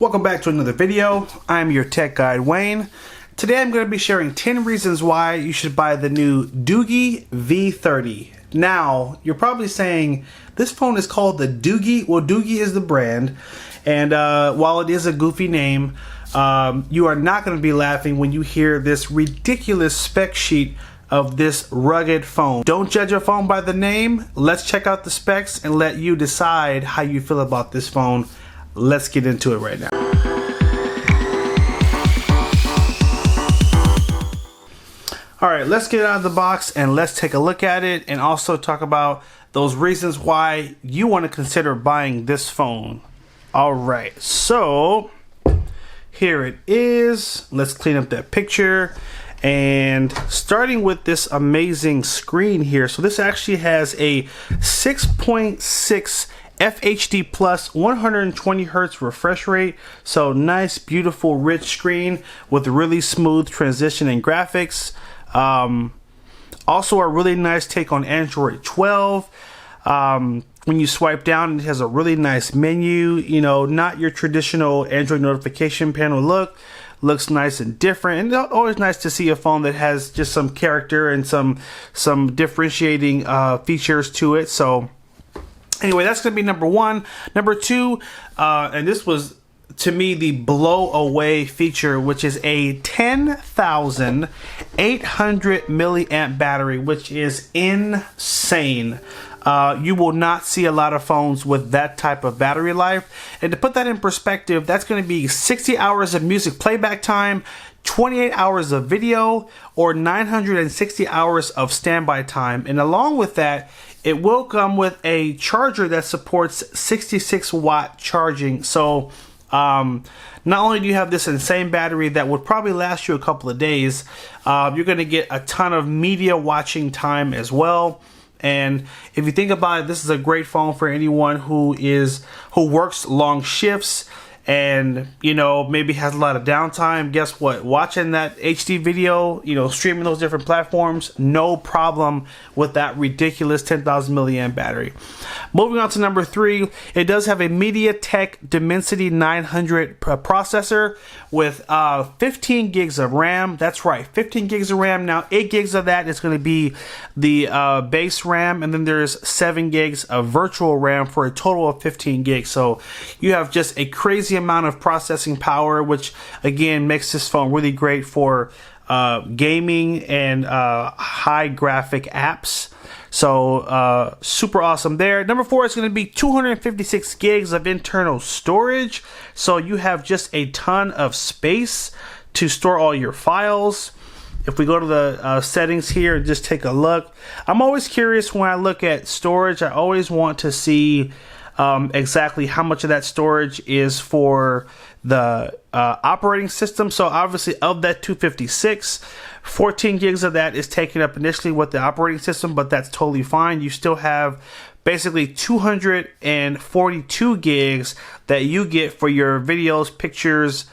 Welcome back to another video. I'm your tech guide, Wayne. Today I'm going to be sharing 10 reasons why you should buy the new DOOGEE V30. Now, you're probably saying, this phone is called the DOOGEE. Well, DOOGEE is the brand, and while it is a goofy name, you are not going to be laughing when you hear this ridiculous spec sheet of this rugged phone. Don't judge a phone by the name. Let's check out the specs and let you decide how you feel about this phone. Let's get into it right now. All right, let's get it out of the box and let's take a look at it and also talk about those reasons why you want to consider buying this phone. All right, so here it is. Let's clean up that picture. And starting with this amazing screen here. So this actually has a 6.6 FHD plus 120 hertz refresh rate. So nice, beautiful, rich screen with really smooth transition and graphics. Also a really nice take on Android 12. When you swipe down, it has a really nice menu. You know, not your traditional Android notification panel look. Looks nice and different, and always nice to see a phone that has just some character and some differentiating features to it. So anyway, that's going to be number one. Number two, and this was to me the blow away feature, which is a 10,800 milliamp battery, which is insane. You will not see a lot of phones with that type of battery life. And to put that in perspective, that's going to be 60 hours of music playback time, 28 hours of video, or 960 hours of standby time. And along with that, it will come with a charger that supports 66-watt charging. So not only do you have this insane battery that would probably last you a couple of days, you're going to get a ton of media watching time as well. And if you think about it, this is a great phone for anyone who works long shifts and, you know, maybe has a lot of downtime. Guess what? Watching that HD video, you know, streaming those different platforms, no problem with that ridiculous 10,000 milliamp battery. Moving on to number three, it does have a MediaTek Dimensity 900 processor with 15 gigs of RAM. That's right, 15 gigs of RAM. Now, 8 gigs of that is going to be the base RAM, and then there's 7 gigs of virtual RAM for a total of 15 gigs. So you have just a crazy amount of processing power, which again makes this phone really great for gaming and high graphic apps. So super awesome there. Number four is going to be 256 gigs of internal storage. So you have just a ton of space to store all your files. If we go to the settings here and just take a look, I'm always curious when I look at storage. I always want to see exactly how much of that storage is for the operating system. So obviously of that 256, 14 gigs of that is taken up initially with the operating system, but that's totally fine. You still have basically 242 gigs that you get for your videos, pictures,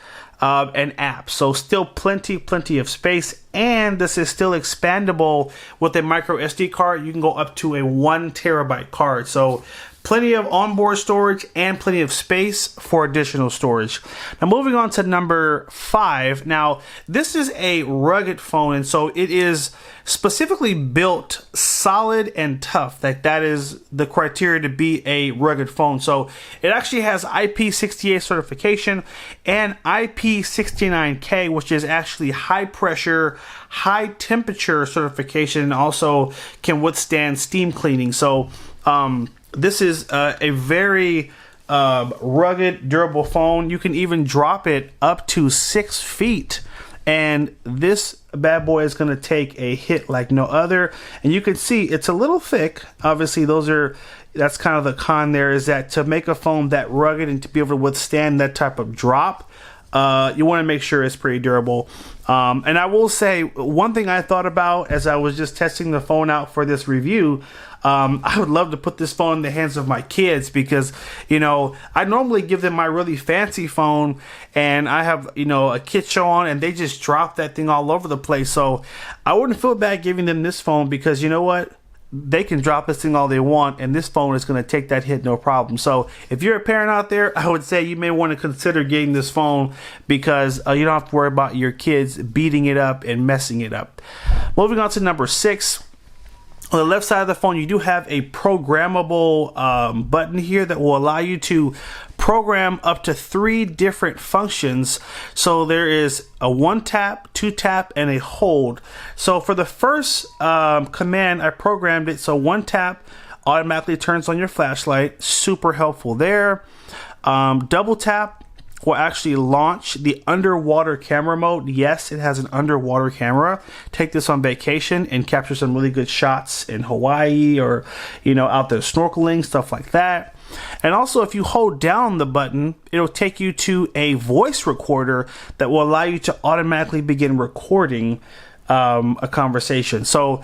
and apps. So still plenty of space, and this is still expandable with a micro SD card. You can go up to a 1 terabyte card. So plenty of onboard storage and plenty of space for additional storage. Now moving on to number five. Now this is a rugged phone, and so it is specifically built solid and tough. That is the criteria to be a rugged phone. So it actually has IP68 certification and IP69K, which is actually high pressure, high temperature certification, and also can withstand steam cleaning. So this is a very rugged, durable phone. You can even drop it up to 6 feet, and this bad boy is going to take a hit like no other. And you can see it's a little thick. Obviously, that's kind of the con there, is that to make a phone that rugged and to be able to withstand that type of drop, you want to make sure it's pretty durable. And I will say, one thing I thought about as I was just testing the phone out for this review, I would love to put this phone in the hands of my kids, because, you know, I normally give them my really fancy phone and I have, you know, a kid show on and they just drop that thing all over the place. So I wouldn't feel bad giving them this phone, because you know what? they can drop this thing all they want, and this phone is going to take that hit no problem. So if you're a parent out there, I would say you may want to consider getting this phone, because you don't have to worry about your kids beating it up and messing it up. Moving on to number 6. On the left side of the phone, you do have a programmable button here that will allow you to program up to 3 different functions. So there is a 1 tap, 2 tap, and a hold. So for the first command, I programmed it so 1 tap automatically turns on your flashlight. Super helpful there. Double tap will actually launch the underwater camera mode. Yes, it has an underwater camera. Take this on vacation and capture some really good shots in Hawaii, or out there snorkeling, stuff like that. And also, if you hold down the button, it'll take you to a voice recorder that will allow you to automatically begin recording a conversation. So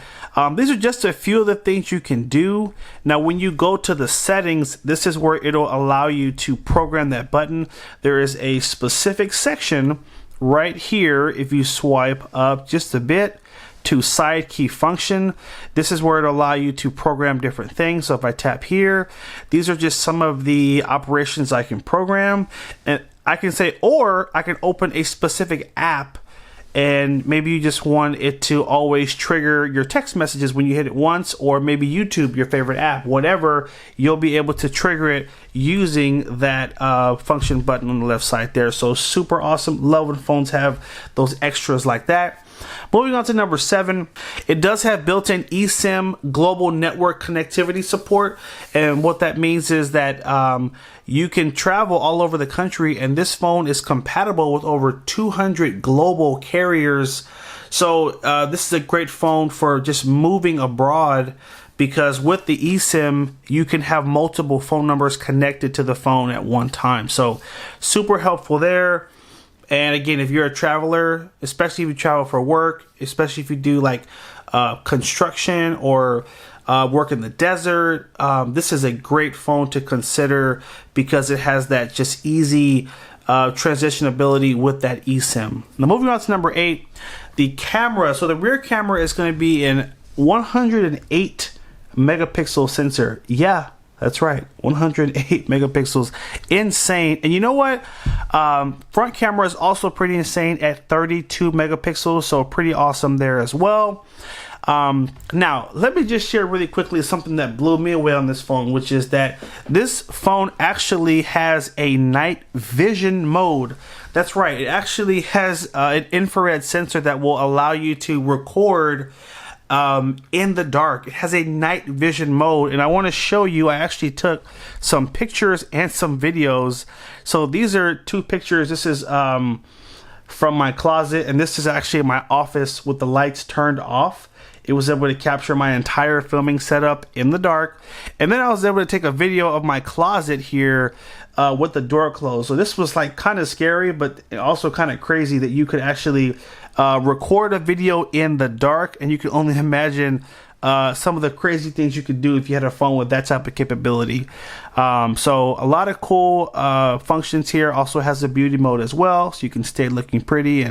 these are just a few of the things you can do. Now, when you go to the settings, this is where it'll allow you to program that button. There is a specific section right here. If you swipe up just a bit to side key function, this is where it'll allow you to program different things. So if I tap here, these are just some of the operations I can program, and I can say, or I can open a specific app, and maybe you just want it to always trigger your text messages when you hit it once, or maybe YouTube, your favorite app, whatever, you'll be able to trigger it using that function button on the left side there. So super awesome. Love when phones have those extras like that. Moving on to number 7, it does have built-in eSIM global network connectivity support, and what that means is that you can travel all over the country, and this phone is compatible with over 200 global carriers. So this is a great phone for just moving abroad, because with the eSIM, you can have multiple phone numbers connected to the phone at one time. So super helpful there. And again, if you're a traveler, especially if you travel for work, especially if you do like construction or work in the desert, this is a great phone to consider, because it has that just easy transition ability with that eSIM. Now moving on to number 8, the camera. So the rear camera is going to be an 108 megapixel sensor. Yeah, that's right, 108 megapixels. Insane. And you know what? Front camera is also pretty insane at 32 megapixels, so pretty awesome there as well. Now, let me just share really quickly something that blew me away on this phone, which is that this phone actually has a night vision mode. That's right, it actually has an infrared sensor that will allow you to record in the dark. It has a night vision mode, and I want to show you. I actually took some pictures and some videos. So these are 2 pictures. This is from my closet, and this is actually my office with the lights turned off. It was able to capture my entire filming setup in the dark, and then I was able to take a video of my closet here with the door closed. So this was like kind of scary, but also kind of crazy that you could actually record a video in the dark, and you can only imagine some of the crazy things you could do if you had a phone with that type of capability. So a lot of cool functions here. Also has a beauty mode as well, so you can stay looking pretty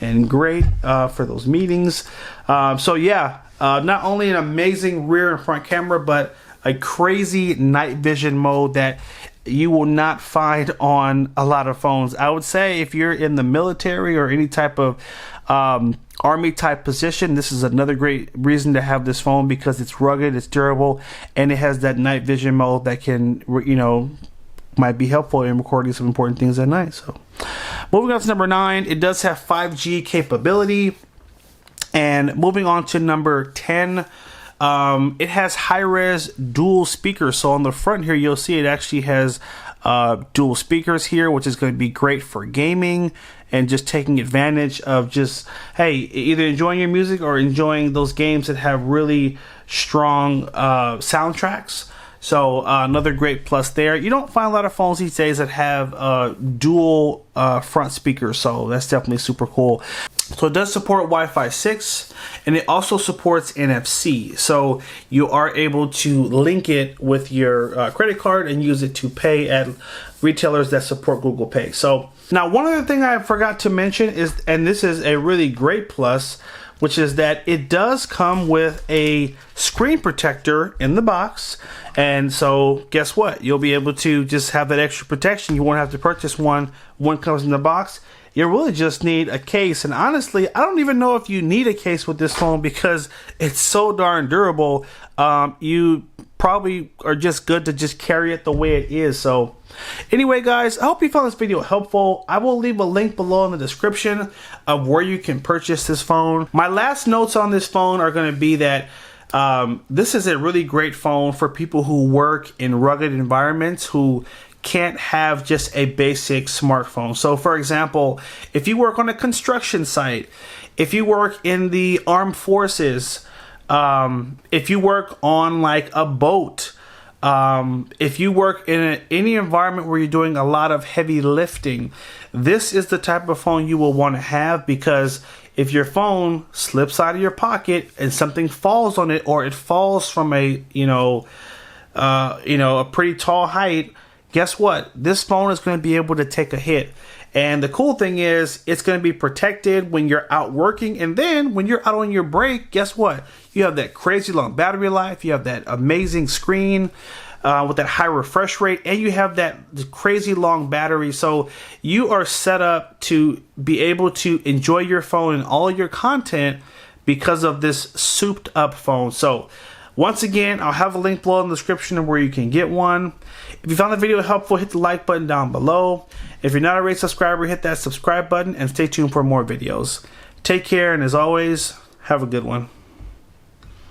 and great for those meetings. So yeah, not only an amazing rear and front camera, but a crazy night vision mode that you will not find on a lot of phones. I would say if you're in the military or any type of army type position, this is another great reason to have this phone, because it's rugged, it's durable, and it has that night vision mode that can, might be helpful in recording some important things at night. So moving on to number 9, it does have 5G capability. And moving on to number 10, it has high-res dual speakers. So on the front here, you'll see it actually has dual speakers here, which is going to be great for gaming and just taking advantage of just, hey, either enjoying your music or enjoying those games that have really strong soundtracks. So another great plus there. You don't find a lot of phones these days that have dual front speakers, so that's definitely super cool. So it does support Wi-Fi 6, and it also supports NFC. So you are able to link it with your credit card and use it to pay at retailers that support Google Pay. So now one other thing I forgot to mention is, and this is a really great plus, which is that it does come with a screen protector in the box. And so guess what? You'll be able to just have that extra protection. You won't have to purchase one when it comes in the box. You really just need a case. And honestly, I don't even know if you need a case with this phone because it's so darn durable. You probably are just good to just carry it the way it is. So anyway, guys, I hope you found this video helpful. I will leave a link below in the description of where you can purchase this phone. My last notes on this phone are going to be that this is a really great phone for people who work in rugged environments, who can't have just a basic smartphone. So for example, if you work on a construction site, if you work in the armed forces, if you work on like a boat, if you work in any environment where you're doing a lot of heavy lifting, this is the type of phone you will want to have, because if your phone slips out of your pocket and something falls on it, or it falls from a a pretty tall height, guess what? This phone is going to be able to take a hit. And the cool thing is it's going to be protected when you're out working, and then when you're out on your break, guess what? You have that crazy long battery life, you have that amazing screen with that high refresh rate, and you have that crazy long battery. So you are set up to be able to enjoy your phone and all your content because of this souped up phone. So once again, I'll have a link below in the description of where you can get one. If you found the video helpful, hit the like button down below. If you're not already a subscriber, hit that subscribe button and stay tuned for more videos. Take care, and as always, have a good one.